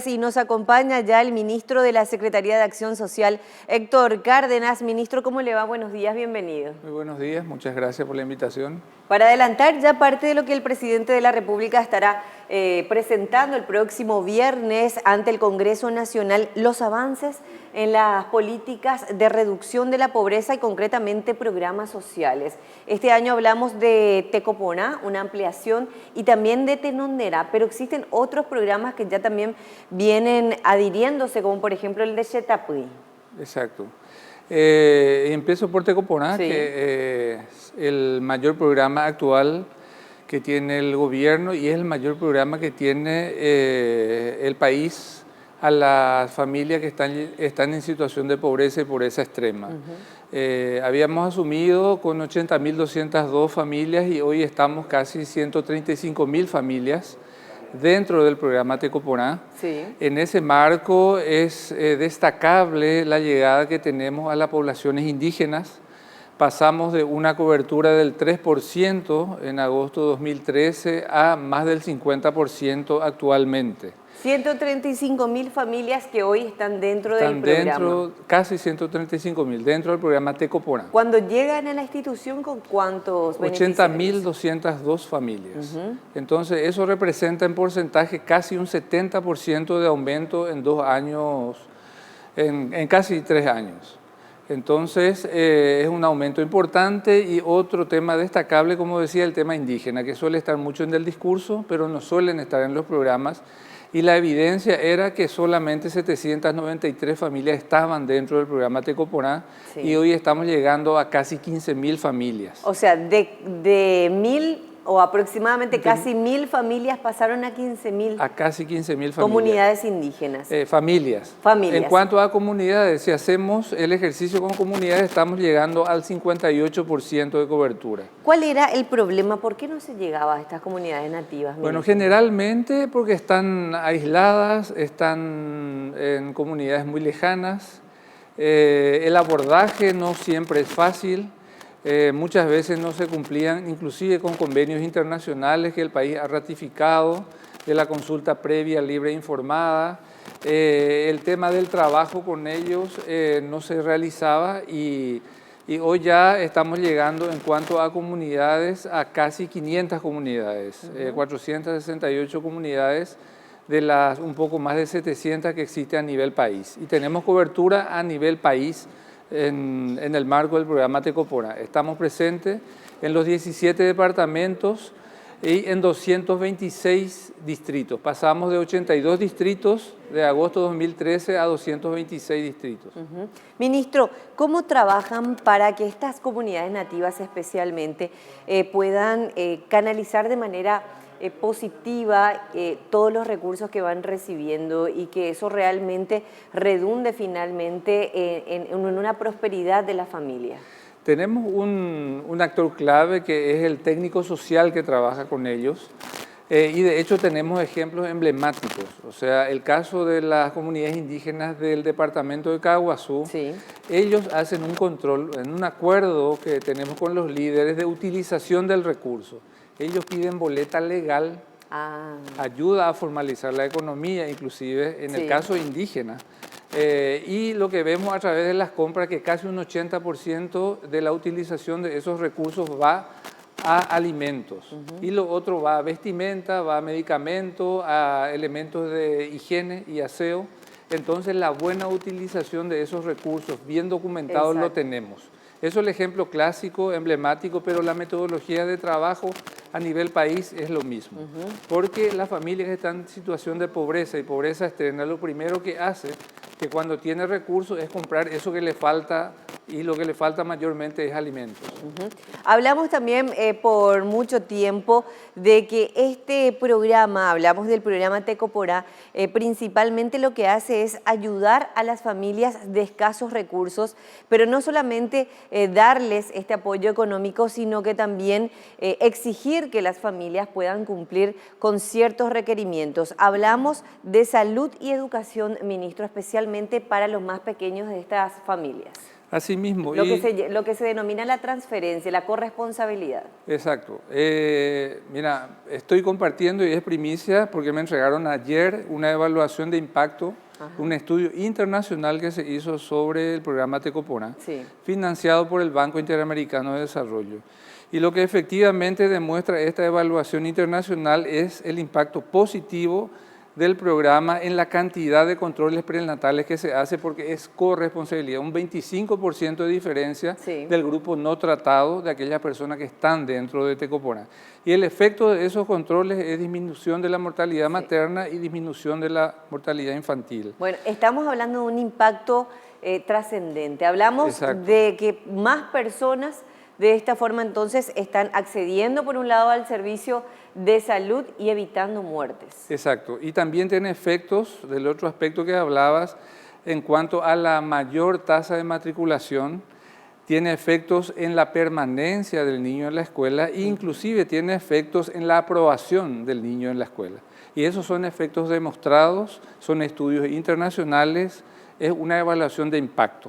Y nos acompaña ya el ministro de la Secretaría de Acción Social, Héctor Cárdenas. Ministro, ¿cómo le va? Buenos días, bienvenido. Muy buenos días, muchas gracias por la invitación. Para adelantar ya parte de lo que el presidente de la República estará presentando el próximo viernes ante el Congreso Nacional, los avances en las políticas de reducción de la pobreza y concretamente programas sociales. Este año hablamos de Tecopona, una ampliación, y también de Tenondera, pero existen otros programas que ya también vienen adhiriéndose, como por ejemplo el de Xetapui. Exacto. Empiezo por Tecopona, Sí. que es el mayor programa actual que tiene el gobierno y es el mayor programa que tiene el país a las familias que están en situación de pobreza y pobreza extrema. Habíamos asumido con 80.202 familias y hoy estamos casi 135.000 familias dentro del programa Tecopona. Sí. En ese marco es destacable la llegada que tenemos a las poblaciones indígenas. Pasamos de una cobertura del 3% en agosto de 2013 a más del 50% actualmente. 135.000 familias que hoy están dentro del programa. Casi 135.000 dentro del programa Tecopona. Cuando llegan a la institución, ¿con cuántos beneficiarios? 80.202 familias. Entonces, eso representa en porcentaje casi un 70% de aumento en 2 años, en casi 3 años. Entonces, es un aumento importante. Y otro tema destacable, como decía, el tema indígena, que suele estar mucho en el discurso, pero no suelen estar en los programas. Y la evidencia era que solamente 793 familias estaban dentro del programa Tecopona, sí. Y hoy estamos llegando a casi 15.000 familias. O sea, de 1.000 o aproximadamente casi 1.000 familias pasaron a 15.000. A casi 15.000 familias. Comunidades indígenas. Familias. En cuanto a comunidades, si hacemos el ejercicio con comunidades, estamos llegando al 58% de cobertura. ¿Cuál era el problema? ¿Por qué no se llegaba a estas comunidades nativas? Bueno, generalmente porque están aisladas, están en comunidades muy lejanas, el abordaje no siempre es fácil. Muchas veces no se cumplían, inclusive con convenios internacionales que el país ha ratificado, de la consulta previa, libre e informada. El tema del trabajo con ellos no se realizaba y hoy ya estamos llegando en cuanto a comunidades a casi 500 comunidades, 468 comunidades de las un poco más de 700 que existen a nivel país. Y tenemos cobertura a nivel país en el marco del programa Tecopona. Estamos presentes en los 17 departamentos y en 226 distritos. Pasamos de 82 distritos de agosto de 2013 a 226 distritos. Ministro, ¿cómo trabajan para que estas comunidades nativas especialmente puedan canalizar de manera positiva todos los recursos que van recibiendo y que eso realmente redunde finalmente en una prosperidad de la familia? Tenemos un actor clave que es el técnico social que trabaja con ellos y de hecho tenemos ejemplos emblemáticos. O sea, el caso de las comunidades indígenas del departamento de Caaguazú, sí. Ellos hacen un control en un acuerdo que tenemos con los líderes de utilización del recurso. Ellos piden boleta legal, ayuda a formalizar la economía, inclusive en el caso indígena. Y lo que vemos a través de las compras, que casi un 80% de la utilización de esos recursos va a alimentos. Y lo otro va a vestimenta, va a medicamentos, a elementos de higiene y aseo. Entonces la buena utilización de esos recursos, bien documentados, lo tenemos. Eso es el ejemplo clásico, emblemático, pero la metodología de trabajo a nivel país es lo mismo. Porque las familias que están en situación de pobreza y pobreza extrema, lo primero que hace, que cuando tiene recursos, es comprar eso que le falta, y lo que le falta mayormente es alimentos. Hablamos también por mucho tiempo de que este programa, hablamos del programa Tecopona, principalmente lo que hace es ayudar a las familias de escasos recursos, pero no solamente darles este apoyo económico, sino que también exigir que las familias puedan cumplir con ciertos requerimientos. Hablamos de salud y educación, ministro, especialmente para los más pequeños de estas familias. Así mismo. Lo que se denomina la transferencia, la corresponsabilidad. Exacto. Mira, estoy compartiendo y es primicia porque me entregaron ayer una evaluación de impacto, un estudio internacional que se hizo sobre el programa Tecopona, financiado por el Banco Interamericano de Desarrollo. Y lo que efectivamente demuestra esta evaluación internacional es el impacto positivo del programa en la cantidad de controles prenatales que se hace, porque es corresponsabilidad, un 25% de diferencia del grupo no tratado de aquellas personas que están dentro de Tecopona. Y el efecto de esos controles es disminución de la mortalidad materna y disminución de la mortalidad infantil. Bueno, estamos hablando de un impacto trascendente. Hablamos de que más personas de esta forma entonces están accediendo por un lado al servicio de salud y evitando muertes. Exacto, y también tiene efectos del otro aspecto que hablabas en cuanto a la mayor tasa de matriculación, tiene efectos en la permanencia del niño en la escuela e inclusive tiene efectos en la aprobación del niño en la escuela. Y esos son efectos demostrados, son estudios internacionales, es una evaluación de impacto.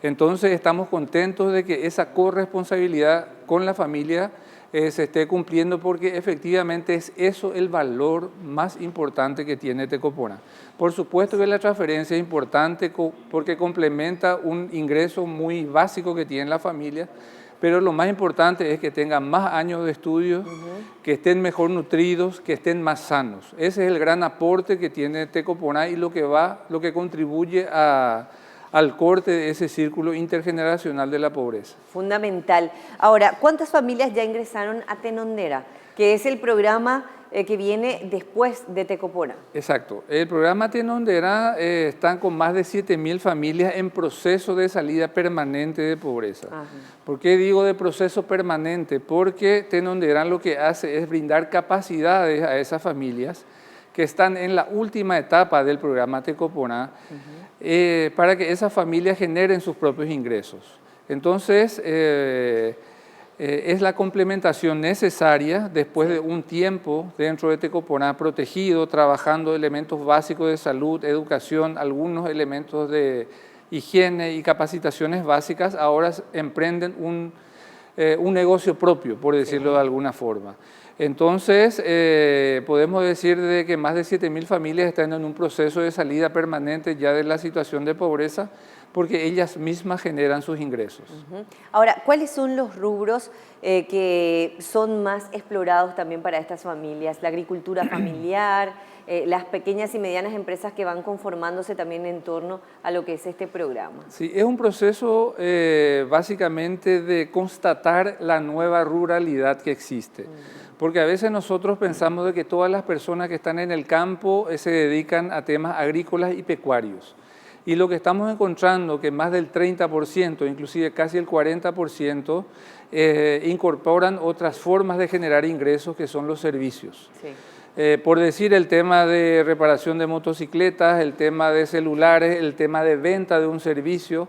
Entonces estamos contentos de que esa corresponsabilidad con la familia se esté cumpliendo, porque efectivamente es eso el valor más importante que tiene Tecopona. Por supuesto que la transferencia es importante porque complementa un ingreso muy básico que tiene la familia, pero lo más importante es que tengan más años de estudio, que estén mejor nutridos, que estén más sanos. Ese es el gran aporte que tiene Tecopona y lo que contribuye al corte de ese círculo intergeneracional de la pobreza. Fundamental. Ahora, ¿cuántas familias ya ingresaron a Tenondera, que es el programa que viene después de Tecopona? Exacto. El programa Tenondera están con más de 7.000 familias en proceso de salida permanente de pobreza. ¿Por qué digo de proceso permanente? Porque Tenondera lo que hace es brindar capacidades a esas familias que están en la última etapa del programa Tecopona, para que esas familias generen sus propios ingresos. Entonces, es la complementación necesaria después de un tiempo dentro de Tecopona protegido, trabajando elementos básicos de salud, educación, algunos elementos de higiene y capacitaciones básicas. Ahora emprenden un negocio propio, por decirlo de alguna forma. Entonces, podemos decir de que más de 7.000 familias están en un proceso de salida permanente ya de la situación de pobreza, porque ellas mismas generan sus ingresos. Ahora, ¿cuáles son los rubros que son más explorados también para estas familias? La agricultura familiar, las pequeñas y medianas empresas que van conformándose también en torno a lo que es este programa. Sí, es un proceso básicamente de constatar la nueva ruralidad que existe. Porque a veces nosotros pensamos de que todas las personas que están en el campo se dedican a temas agrícolas y pecuarios. Y lo que estamos encontrando que más del 30%, inclusive casi el 40%, incorporan otras formas de generar ingresos que son los servicios. Por decir, el tema de reparación de motocicletas, el tema de celulares, el tema de venta de un servicio.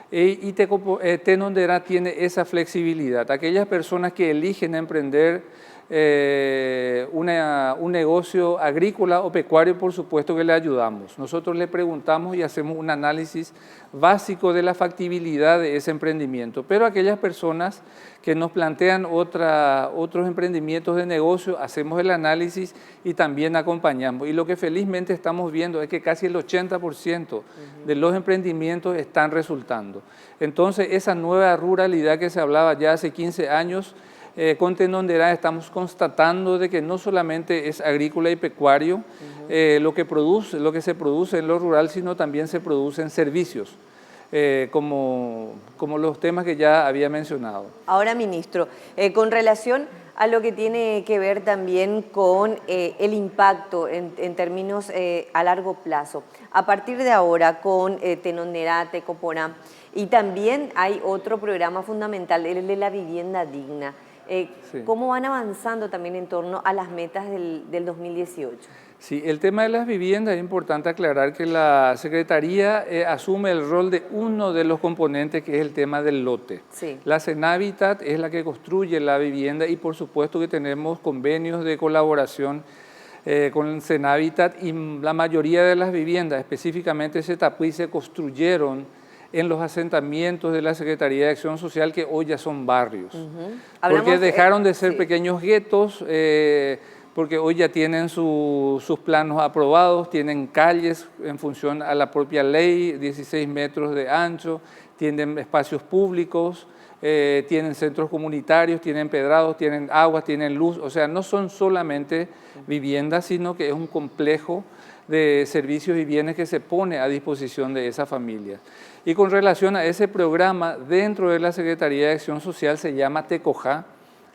Y Tenondera tiene esa flexibilidad. Aquellas personas que eligen emprender un negocio agrícola o pecuario, por supuesto que le ayudamos. Nosotros le preguntamos y hacemos un análisis básico de la factibilidad de ese emprendimiento. Pero aquellas personas que nos plantean otros emprendimientos de negocio, hacemos el análisis y también acompañamos. Y lo que felizmente estamos viendo es que casi el 80% de los emprendimientos están resultando. Entonces, esa nueva ruralidad que se hablaba ya hace 15 años, con Tenondera estamos constatando de que no solamente es agrícola y pecuario lo que se produce en lo rural, sino también se producen servicios, como los temas que ya había mencionado. Ahora, ministro, con relación a lo que tiene que ver también con el impacto en términos a largo plazo, a partir de ahora con Tenondera, Tecopona, y también hay otro programa fundamental, el de la vivienda digna. ¿Cómo van avanzando también en torno a las metas del 2018? Sí, el tema de las viviendas es importante aclarar que la Secretaría asume el rol de uno de los componentes, que es el tema del lote. La Senavitat es la que construye la vivienda y por supuesto que tenemos convenios de colaboración con Senavitat, y la mayoría de las viviendas, específicamente Setapuí, se construyeron en los asentamientos de la Secretaría de Acción Social, que hoy ya son barrios. Porque Hablamos dejaron de ser sí. pequeños guetos, porque hoy ya tienen sus planos aprobados, tienen calles en función a la propia ley, 16 metros de ancho, tienen espacios públicos, tienen centros comunitarios, tienen empedrados, tienen agua, tienen luz. O sea, no son solamente viviendas, sino que es un complejo de servicios y bienes que se pone a disposición de esas familias. Y con relación a ese programa, dentro de la Secretaría de Acción Social se llama TECOJA,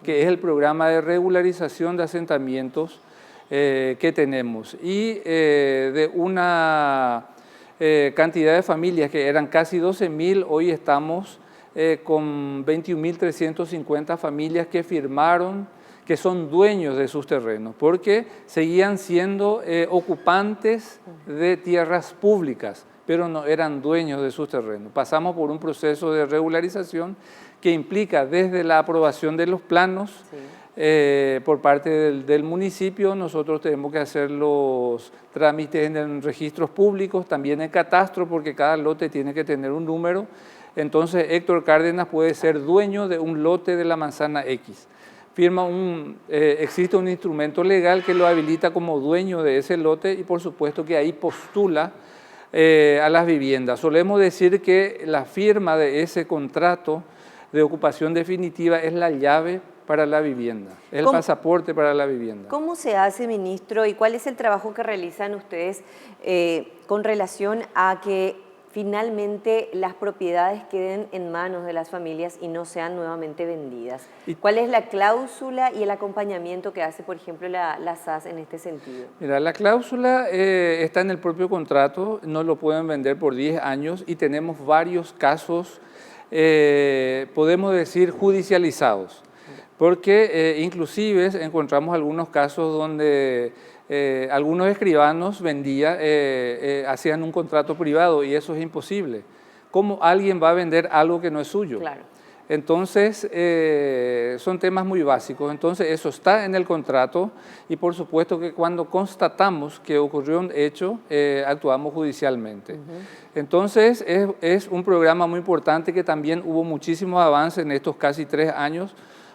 que es el programa de regularización de asentamientos que tenemos. Y de una cantidad de familias que eran casi 12.000, hoy estamos con 21.350 familias que firmaron, que son dueños de sus terrenos, porque seguían siendo ocupantes de tierras públicas, pero no eran dueños de sus terrenos. Pasamos por un proceso de regularización que implica desde la aprobación de los planos por parte del municipio. Nosotros tenemos que hacer los trámites en registros públicos, también en catastro, porque cada lote tiene que tener un número. Entonces Héctor Cárdenas puede ser dueño de un lote de la manzana X. Existe un instrumento legal que lo habilita como dueño de ese lote y por supuesto que ahí postula a las viviendas. Solemos decir que la firma de ese contrato de ocupación definitiva es la llave para la vivienda, es el pasaporte para la vivienda. ¿Cómo se hace, ministro, y cuál es el trabajo que realizan ustedes con relación a que finalmente las propiedades queden en manos de las familias y no sean nuevamente vendidas? ¿Cuál es la cláusula y el acompañamiento que hace, por ejemplo, la SAS en este sentido? Mira, la cláusula está en el propio contrato, no lo pueden vender por 10 años y tenemos varios casos, podemos decir, judicializados, porque inclusive encontramos algunos casos donde algunos escribanos hacían un contrato privado y eso es imposible. ¿Cómo alguien va a vender algo que no es suyo? Claro. Entonces, son temas muy básicos. Entonces, eso está en el contrato y por supuesto que cuando constatamos que ocurrió un hecho, actuamos judicialmente. Entonces, es un programa muy importante que también hubo muchísimos avances en estos casi 3 años,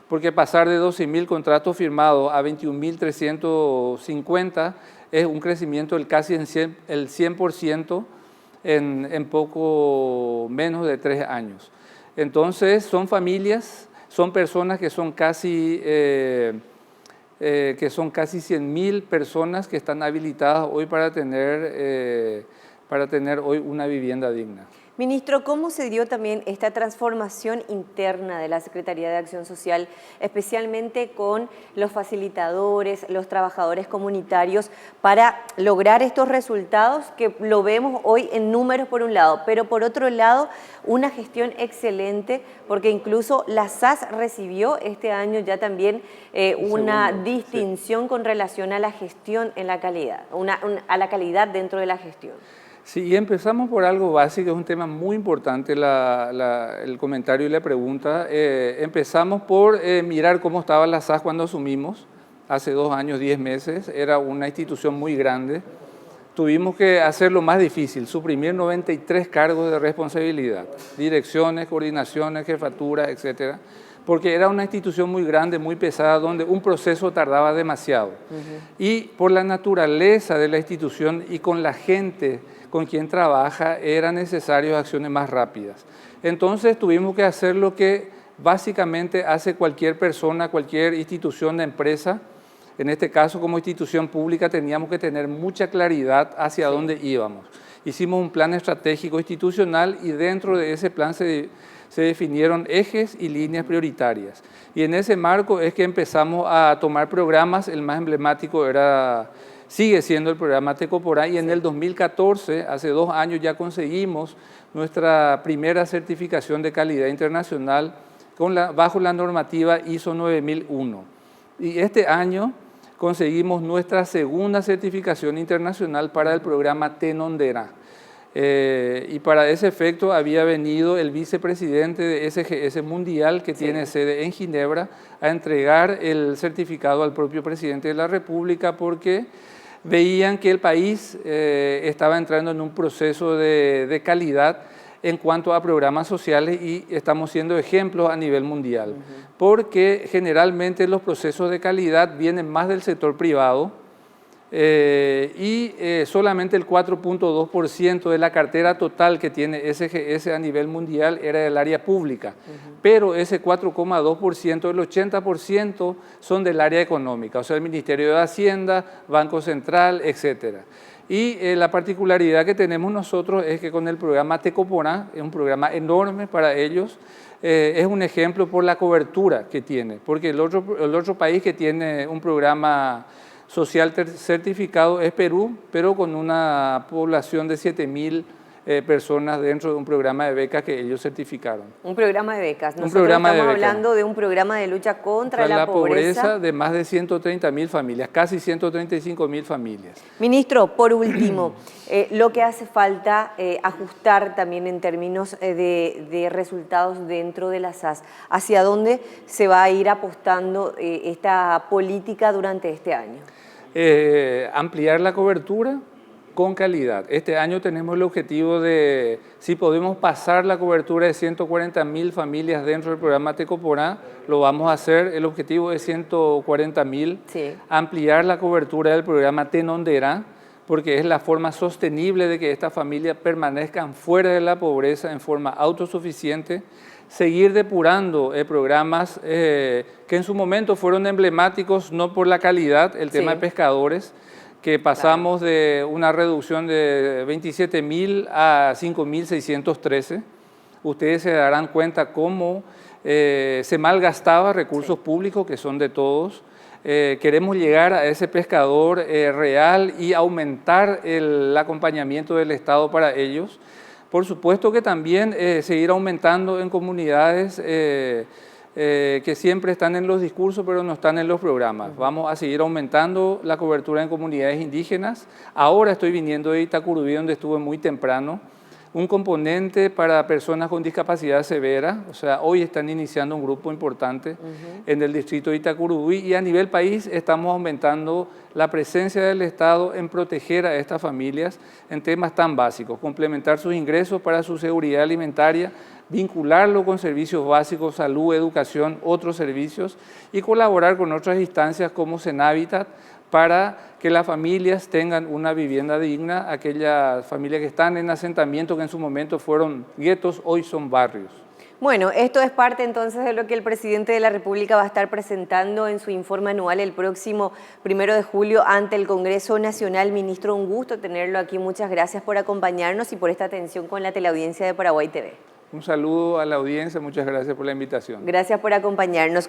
porque pasar de 12.000 contratos firmados a 21.350 es un crecimiento del casi el 100% en poco menos de 3 años. Entonces son familias, son personas que son casi 100.000 personas que están habilitadas hoy para tener hoy una vivienda digna. Ministro, ¿cómo se dio también esta transformación interna de la Secretaría de Acción Social, especialmente con los facilitadores, los trabajadores comunitarios, para lograr estos resultados que lo vemos hoy en números por un lado, pero por otro lado una gestión excelente, porque incluso la SAS recibió este año ya también una distinción con relación a la gestión en la calidad, a la calidad dentro de la gestión? Sí, y empezamos por algo básico, es un tema muy importante el comentario y la pregunta. Empezamos por mirar cómo estaba la SAS cuando asumimos, hace 2 años, 10 meses, era una institución muy grande. Tuvimos que hacer lo más difícil, suprimir 93 cargos de responsabilidad, direcciones, coordinaciones, jefaturas, etcétera, porque era una institución muy grande, muy pesada, donde un proceso tardaba demasiado. Y por la naturaleza de la institución y con la gente con quien trabaja, eran necesarias acciones más rápidas. Entonces tuvimos que hacer lo que básicamente hace cualquier persona, cualquier institución de empresa. En este caso, como institución pública, teníamos que tener mucha claridad hacia dónde íbamos. Hicimos un plan estratégico institucional y dentro de ese plan se definieron ejes y líneas prioritarias. Y en ese marco es que empezamos a tomar programas. El más emblemático sigue siendo el programa Tecoporá, y en el 2014, hace 2 años, ya conseguimos nuestra primera certificación de calidad internacional bajo la normativa ISO 9001. Y este año conseguimos nuestra segunda certificación internacional para el programa Tenondera. Y para ese efecto había venido el vicepresidente de SGS Mundial, que tiene sede en Ginebra, a entregar el certificado al propio presidente de la República, porque veían que el país estaba entrando en un proceso de calidad en cuanto a programas sociales y estamos siendo ejemplos a nivel mundial, porque generalmente los procesos de calidad vienen más del sector privado y solamente el 4.2% de la cartera total que tiene SGS a nivel mundial era del área pública, pero ese 4.2%, el 80% son del área económica, o sea, el Ministerio de Hacienda, Banco Central, etcétera. Y la particularidad que tenemos nosotros es que con el programa Tecoporá, es un programa enorme para ellos, es un ejemplo por la cobertura que tiene, porque el otro país que tiene un programa social certificado es Perú, pero con una población de 7.000 personas dentro de un programa de becas que ellos certificaron. Un programa de becas. Nosotros estamos hablando de un programa de lucha contra la pobreza de más de 130.000 familias, casi 135.000 familias. Ministro, por último, lo que hace falta ajustar también en términos de resultados dentro de la SAS. ¿Hacia dónde se va a ir apostando esta política durante este año? Ampliar la cobertura con calidad. Este año tenemos el objetivo de, si podemos pasar la cobertura de 140.000 familias dentro del programa Tecoporá, lo vamos a hacer. El objetivo es 140.000. Sí. Ampliar la cobertura del programa Tenondera, porque es la forma sostenible de que estas familias permanezcan fuera de la pobreza en forma autosuficiente. Seguir depurando programas que en su momento fueron emblemáticos, no por la calidad, el tema de pescadores, que pasamos de una reducción de 27.000 a 5.613. Ustedes se darán cuenta cómo se malgastaba recursos públicos que son de todos. Queremos llegar a ese pescador real y aumentar el acompañamiento del Estado para ellos. Por supuesto que también seguir aumentando en comunidades que siempre están en los discursos pero no están en los programas. Vamos a seguir aumentando la cobertura en comunidades indígenas. Ahora estoy viniendo de Itacurubí, donde estuve muy temprano. Un componente para personas con discapacidad severa, o sea, hoy están iniciando un grupo importante en el distrito de Itacurubí y a nivel país estamos aumentando la presencia del Estado en proteger a estas familias en temas tan básicos, complementar sus ingresos para su seguridad alimentaria, vincularlo con servicios básicos, salud, educación, otros servicios y colaborar con otras instancias como Senavitat para que las familias tengan una vivienda digna, aquellas familias que están en asentamiento que en su momento fueron guetos, hoy son barrios. Bueno, esto es parte entonces de lo que el presidente de la República va a estar presentando en su informe anual el próximo 1 de julio ante el Congreso Nacional. Ministro, un gusto tenerlo aquí. Muchas gracias por acompañarnos y por esta atención con la teleaudiencia de Paraguay TV. Un saludo a la audiencia, muchas gracias por la invitación. Gracias por acompañarnos.